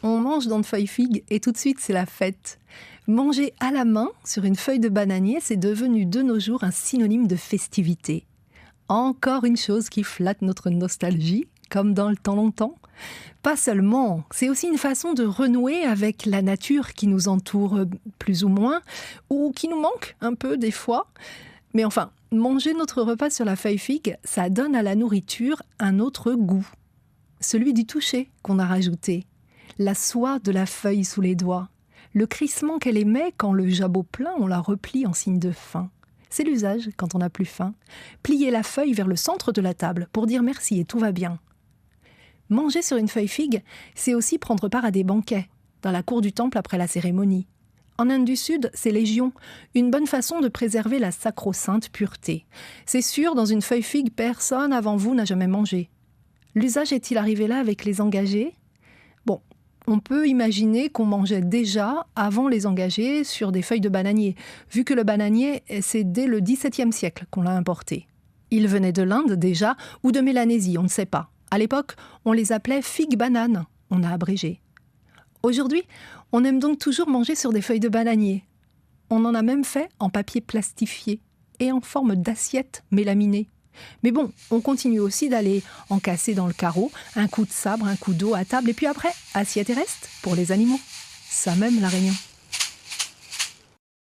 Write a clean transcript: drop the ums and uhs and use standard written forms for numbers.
on mange dans de feuilles figues et tout de suite c'est la fête. Manger à la main sur une feuille de bananier, c'est devenu de nos jours un synonyme de festivité. Encore une chose qui flatte notre nostalgie, comme dans le temps longtemps. Pas seulement, c'est aussi une façon de renouer avec la nature qui nous entoure plus ou moins, ou qui nous manque un peu des fois. Mais enfin, manger notre repas sur la feuille figue, ça donne à la nourriture un autre goût. Celui du toucher qu'on a rajouté, la soie de la feuille sous les doigts, le crissement qu'elle émet quand le jabot plein, on la replie en signe de faim. C'est l'usage quand on n'a plus faim. Plier la feuille vers le centre de la table pour dire merci et tout va bien. Manger sur une feuille figue, c'est aussi prendre part à des banquets, dans la cour du temple après la cérémonie. En Inde du Sud, c'est légion, une bonne façon de préserver la sacro-sainte pureté. C'est sûr, dans une feuille figue, personne avant vous n'a jamais mangé. L'usage est-il arrivé là avec les engagés ? Bon, on peut imaginer qu'on mangeait déjà avant les engagés sur des feuilles de bananier, vu que le bananier, c'est dès le XVIIe siècle qu'on l'a importé. Il venait de l'Inde déjà, ou de Mélanésie, on ne sait pas. À l'époque, on les appelait figues-bananes, on a abrégé. Aujourd'hui, on aime donc toujours manger sur des feuilles de bananier. On en a même fait en papier plastifié et en forme d'assiette mélaminée. Mais bon, on continue aussi d'aller encasser dans le carreau, un coup de sabre, un coup d'eau à table, et puis après, assiette et reste pour les animaux. Ça même la Réunion.